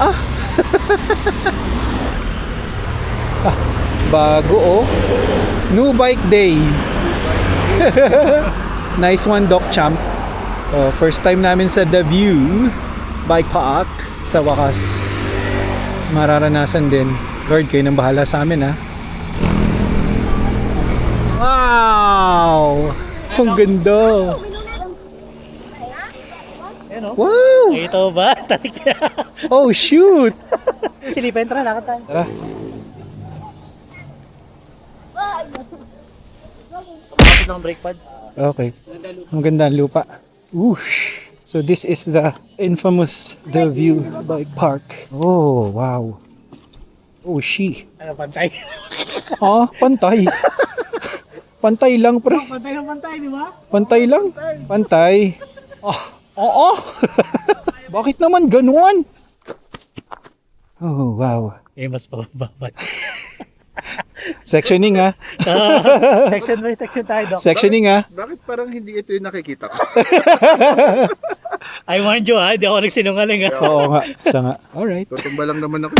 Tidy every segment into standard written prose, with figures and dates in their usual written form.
Ah! Ah, bago oh. New bike day. Nice one, Doc Champ. First time namin sa The View Bike Park. Sa wakas, mararanasan din. Lord, kayo nang bahala sa amin ha. Wow! Ang ganda! Wow! Ito ba? Oh shoot! Silipin, tara, lakad tayo. Tara. Kapit ng brake pad. Okay. Ang ganda ang lupa. Whoosh! So this is the infamous The View Bike Park. Oh, wow. Oh, she. Ano, pantay? Ah, pantay. Pantay lang, pre. Pantay ng pantay, di ba? Pantay lang. Pantay. Ah, oo. Bakit naman ganuan? Oh, wow. Eh, mas pababa. Sectioning ha. Section by section tayo, Doc. Sectioning ha. Bakit parang hindi ito yung nakikita ko? I warned you ha, di ako nagsinungaling ha. Oo nga. Siya nga. Alright. Tutumba lang naman ako.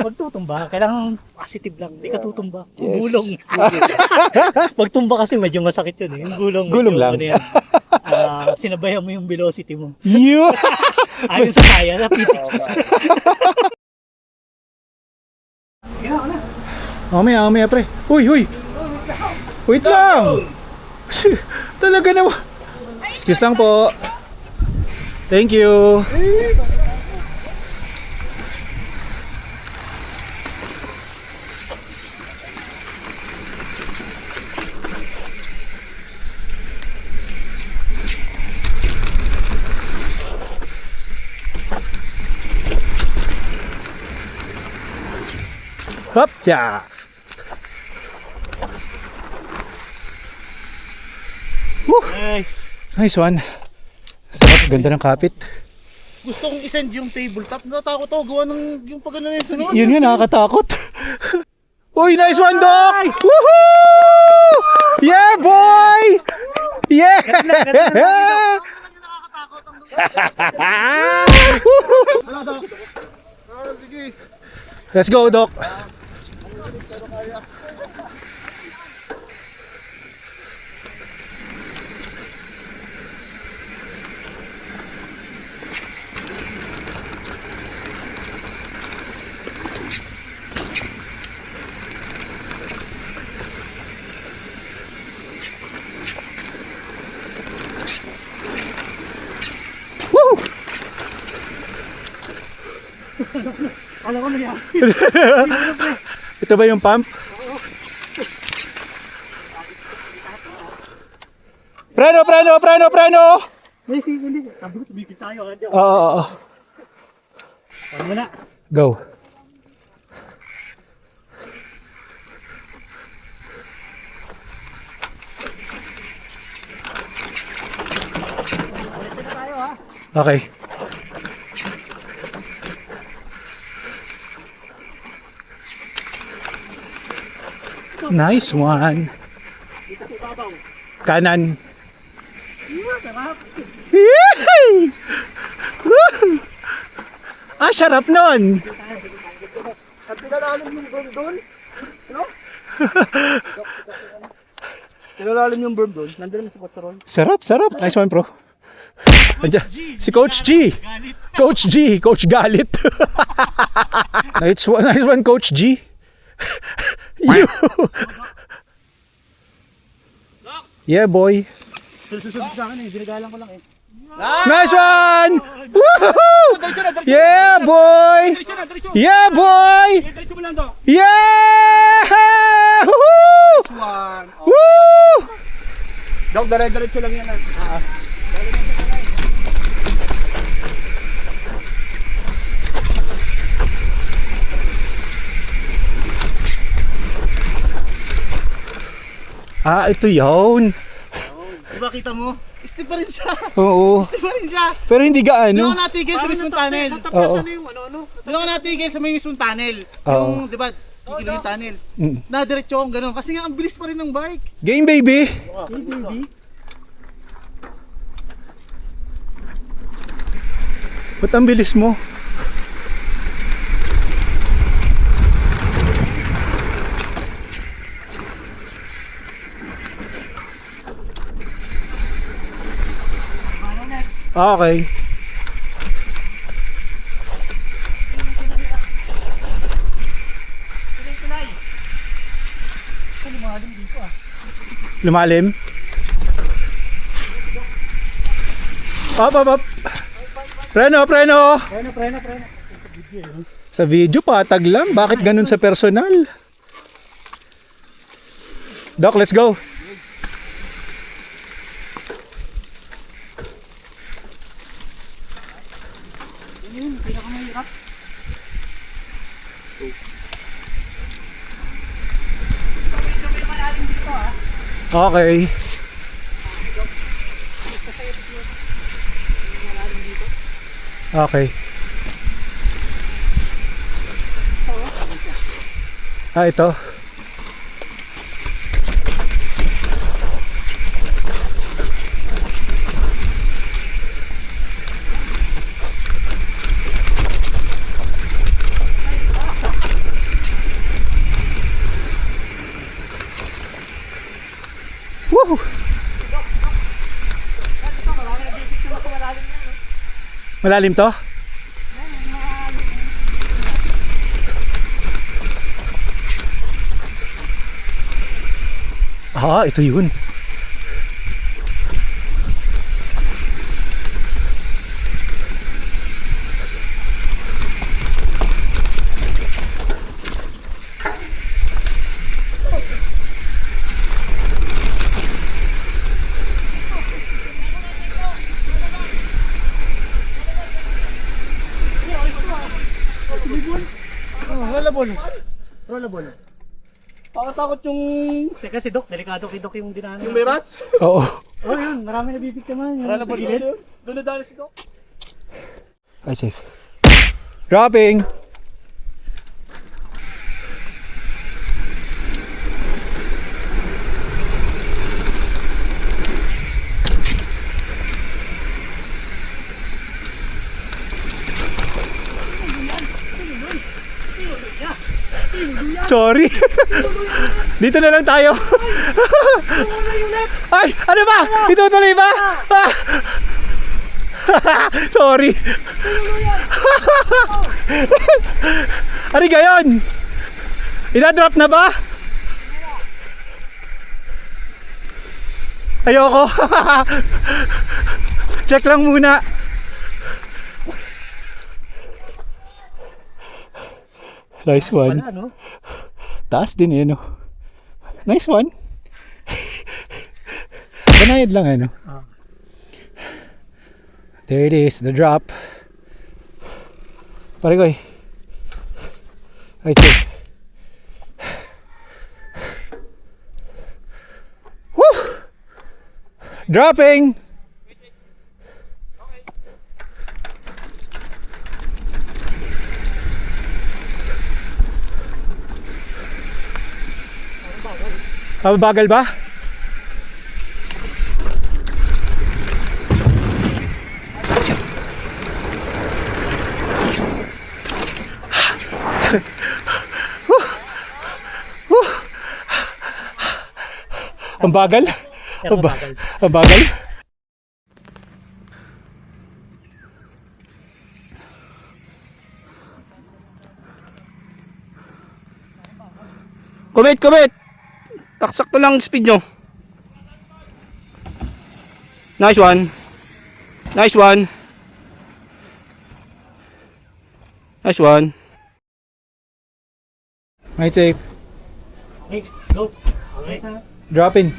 Huwag tutumba, kailangan positive lang, hindi ka tutumba. Yes. Gulong. Pag tumba kasi medyo masakit yun eh. Yung gulong. Gulong medyo, lang. Ano yan, sinabayan mo yung velocity mo. You. Ayon sa kaya, sa physics. Mamaya pre. Huy, huy. Wait lang. Talaga naman. Excuse lang po. Thank you. Hop, ya. Nice. Nice one. Sarap, ganda ng kapit. Gusto kong isend yung tabletop. Natakot ako gawa ng yung pag ano na yung sunod. Yun nga, nakakatakot. Uy, nice one, Doc! Woohoo! Yeah, boy! Yeah! Wala, Doc. Sige. Let's go, Doc. Woo! Alam ko na yan. Ito ba yung pump? Preno, preno, preno, preno! Hindi. Sabi ko, tumigil tayo. Oo. Ano mo na? Go. Okay. Nice one. Kanan. Yay! Woo! Ah, sarap nun. At pinalalim yung berm doon. Ano? Pinalalim yung berm doon. Nandun naman sa Quatsaron. Sarap, sarap. Nice one, bro. Andiyan, si Coach G. Coach G. Coach Galit. Nice one, Coach G. You. Yeah, boy. Susunod sa akin eh, binagalan ko lang eh. Nice one! Woohoo! Yeah, boy! Yeah, boy! Diretso mo lang, Doc. Yeah! Woohoo! One. Woo! Doc, diretso lang yan. Ah, ito yun. Diba kita mo? Steve pa rin siya. Oo. Steve pa rin siya. Pero hindi Hindi gaano. ako natigil sa mismong tunnel. Oo. Hindi ako natigil sa mismong tunnel. Oo. Yung, di ba, kikilo yung tunnel. Mm. Nadiretso akong gano'n. Kasi nga, ang bilis pa rin ng bike. Game, baby. Ba't ang bilis mo? Okay. Tulay-tulay. Ito lumalim dito ah. Lumalim. Up, up, up. Preno, preno. Preno. Sa video patag lang. Bakit ganun sa personal? Doc, let's go. Yun, pinakamahirap. Medyo may malalim dito ah. Okay. Okay. Ah, ito. Woo! Malalim to? Ah, ito yun. Rollable. Pakatakot yung... Teka si Doc, delikado kay Doc yung dinaanan. Yung may rats? Oo. Oh yun, marami nabibiktiman. Yung Rollable sa gilid. yun. Doon na dali si Doc. Ay, safe. Dropping! Sorry. Dito na lang tayo. Ay, ano ba? Itutuloy ba? Ah! Sorry. Ano gayon? Ina-drop na ba? Ayoko. Check lang muna. Nice one. Wala, no? Taas din eh, no? Nice one. Banayad lang, ano? There it is, the drop. Pare ko eh. Right there. Woo! Dropping! Mabagal ba? Ang bagal? Pero mabagal. Ang bagal? Kumit! Taksakto lang speed nyo. Nice one. Nice one. Nice one. Right safe. Hey, go. Okay. Drop in.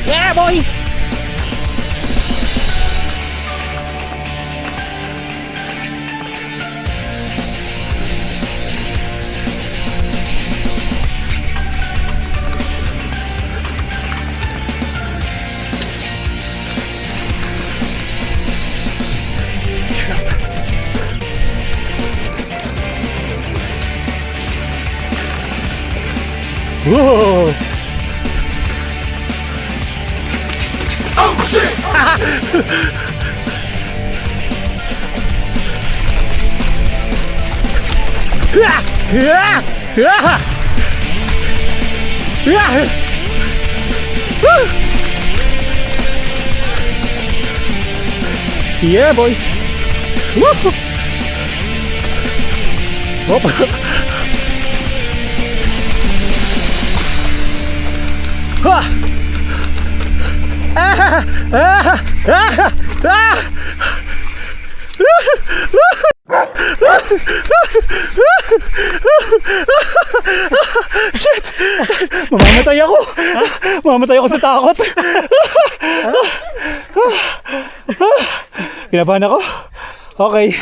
Yeah, boy! Whoa! Yeah, boy. Woo! Hop. Ha! Ah! Ah! Ah! Ah! Shit! Mamamatay ako! Mamamatay ako sa takot! Kinabahan ako? Okay.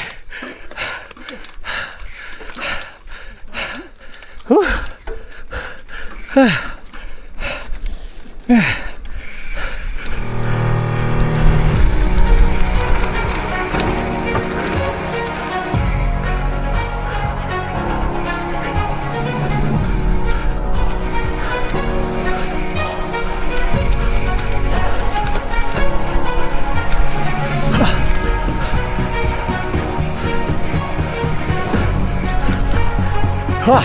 Ha!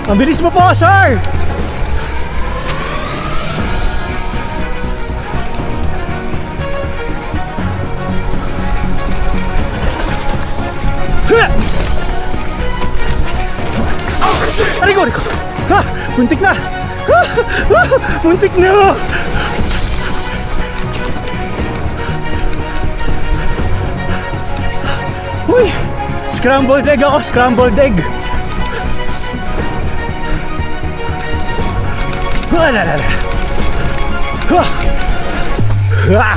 Ang bilis mo po, sir! Aray ko! Ha! Muntik na! Ha! Muntik na! Uy! Scrambled egg ako! Scrambled egg! Wala na! Ha! Ha!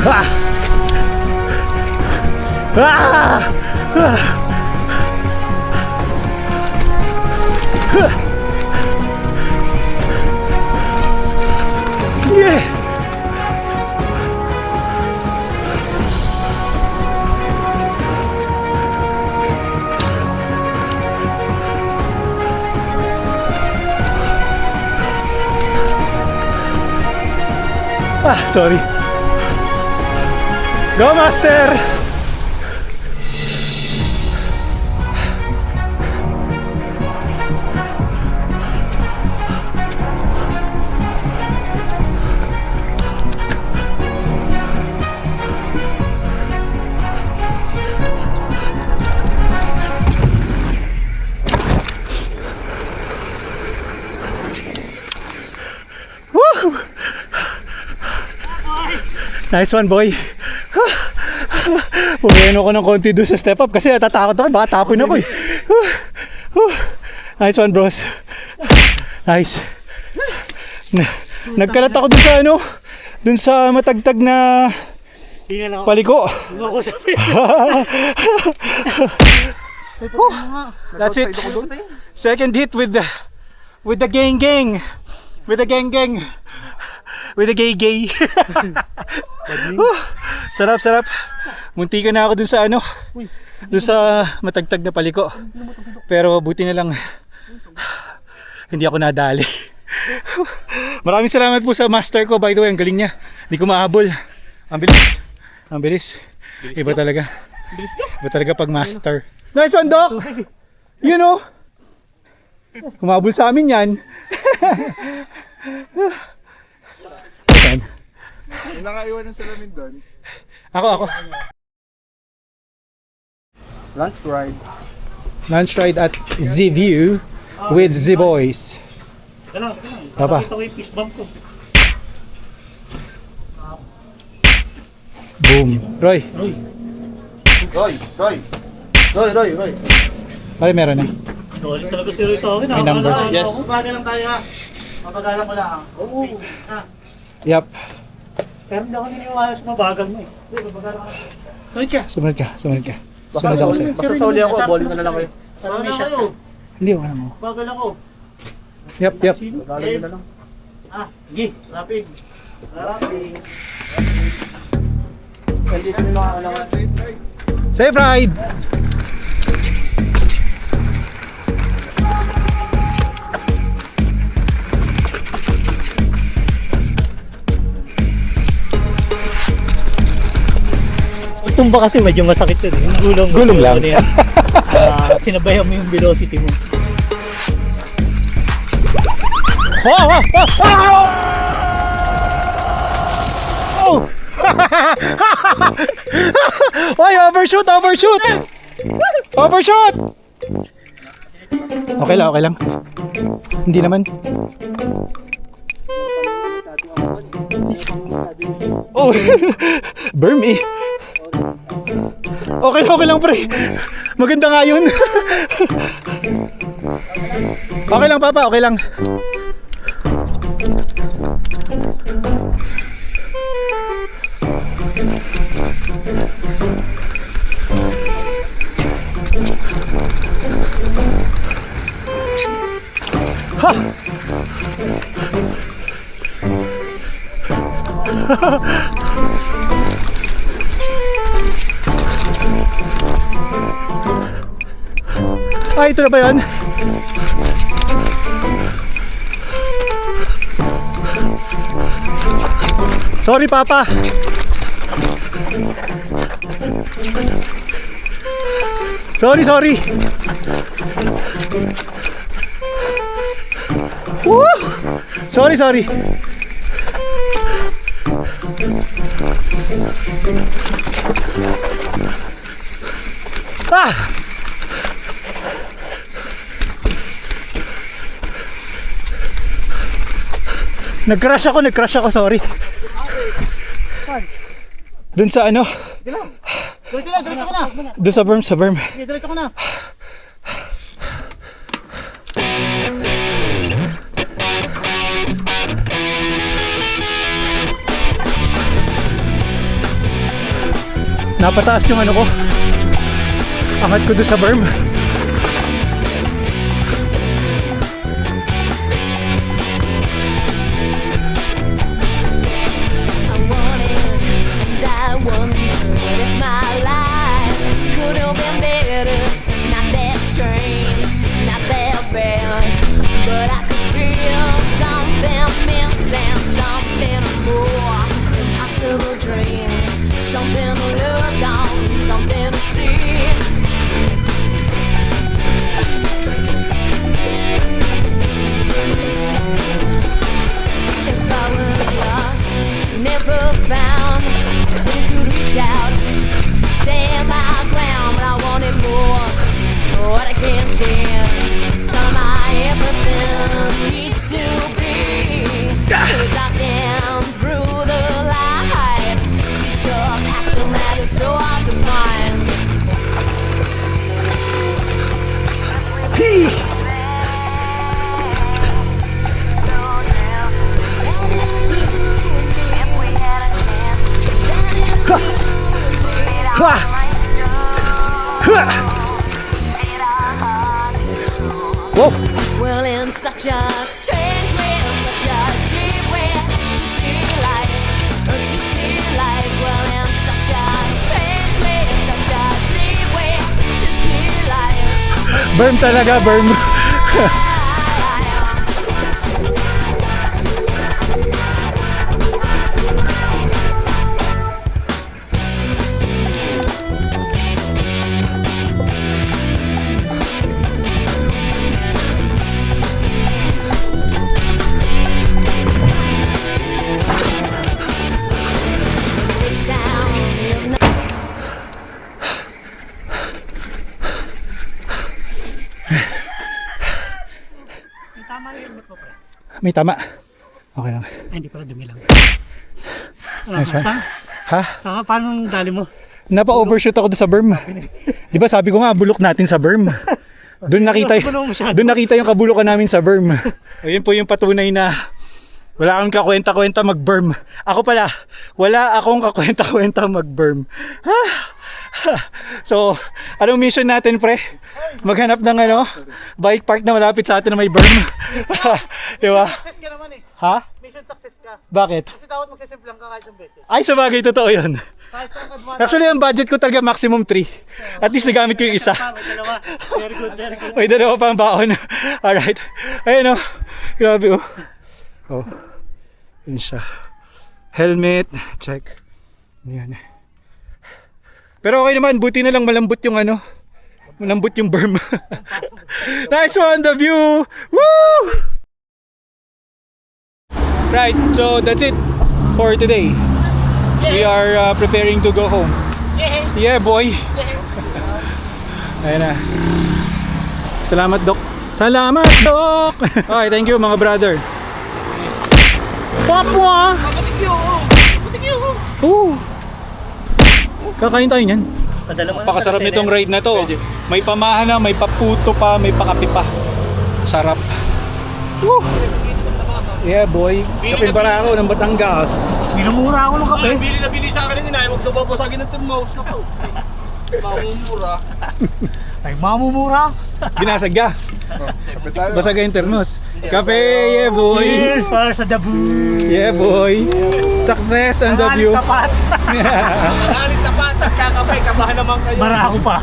Ha! Ah! Ah! Yeah! Ah, sorry. Go, master! Woo! Nice one, boy. Pumeno ko ng konti doon sa step up kasi natatakot ako, baka tapon ako eh. Nice one, bros. Nice. Nagkalat ako dun sa ano, dun sa matagtag na paliko. That's it. Second hit with the gang. With the gang. With the gay. Sarap. Muntikan na ako dun sa ano, dun sa matagtag na paliko. Pero buti na lang hindi ako nadali. Maraming salamat po sa master ko, by the way, ang galing niya. Hindi ko mahabol. Ang bilis. Iba talaga. Iba talaga pag master. Nice one, Doc! You know, kumabol sa amin yan. Saan? Yung nakaiwan ng salamin doon. Ako. Lunch ride at Z-View with Z-Boys. Papa. Nakita ko yung fist bump ko. Boom. Roy. Pare, meron na. Dole talaga si Roy sa akin. May number. Yes. Mabagal lang tayo ha. Mapagalang ko lang. Oo. Yup. Pero hindi ako naniniwala sa mabagal mo eh. Mapagalang ka. Sumunod ka. Sunod ako sa'yo. Basta sa uli ako, bowling na lang kayo. Sarap na kayo. Hindi, wala mo. Bagal ako. Yup. Bagalan na lang. Sige. Rapid. Safe ride! Tumba kasi medyo masakit yun. Yung gulong. Gulong lang. Ano yan. Sinabayan mo yung velocity mo. Oh! Oh! Oy, overshoot! Overshoot! Overshoot! Okay lang. Hindi naman. Oh! Berm eh. Okay lang pre. Maganda nga yun. Okay lang papa, okay lang. Ha! Ah, ito na ba yun? Sorry, Papa. Sorry. Woo! Sorry. Ah! Nag-crash ako, sorry. Dun sa ano? Diretso ka na. Dun sa berm. Okay, diretso ka na. Napataas yung ano ko. Angat ko dun sa berm. Something to look on, something to see. If I was lost, never found, who could reach out, stand my ground, but I wanted more. What I can't share, some of my everything needs to be. Cause I can through the light. Passion that is so hard to find. Whoa! Well, in such a strange way, such a deep way to see life, well, in such a strange way, such a deep way to see life. Berm talaga, berm. Tama yung helmet mo, pre. May tama. Okay lang. Ay, hindi pala, dumi lang. Nice one. Ha? Saka paano dali mo? Napa-overshoot ako doon sa berm. Di ba sabi ko nga, bulok natin sa berm. Doon nakita yung kabulukan namin sa berm. Ayun po yung patunay na wala akong kakwenta-kwenta mag-berm. Ako pala, wala akong kakwenta-kwenta mag-berm. So, anong mission natin, pre? Maghanap ng ano, bike park na malapit sa atin na may berm. Di ba? Success ka naman eh. Ha? Mission success ka. ka. Bakit? Kasi dapat magsisimplang ka kahit isang beses. Ay, sabagay, totoo yun. Kahit saan advance. Actually, ang budget ko talaga maximum 3. At least nagamit ko yung isa. May dalawa. Very good, very good. May dalawa pa ang baon. Alright. Ayun oh. Grabe oh. Oh. Yun siya. Helmet. Check. Yan. Pero okay naman. Buti na lang malambot yung ano. Malambot yung berm. Nice one, the view. Woo! Right. So that's it for today. We are preparing to go home. Yeah, boy. Ayun na. Salamat, Doc. Salamat, Doc! Okay, thank you, mga brother. Papua! Oo. Kakain tayo niyan. Padala mo na Pakasarap sa nitong Serena. ride na to. May pamahana, may paputo pa, may pakapi pa. Sarap. Woo! Yeah, boy. Kapin para ako ng Batangas. Minumura ako ng kape. Ay, bili na bili sa akin ng inay. Huwag daw babasagin ng mouse na po. Mamumura. Ay, mamumura. Binasag ka. Basag yung termos. Kape, yeah, boy. Cheers para sa dabu. Yeah, boy. Success and the view. Tapat. Nagalit na pa. Nagkakapay. Kabahan naman kayo. Bara ako pa.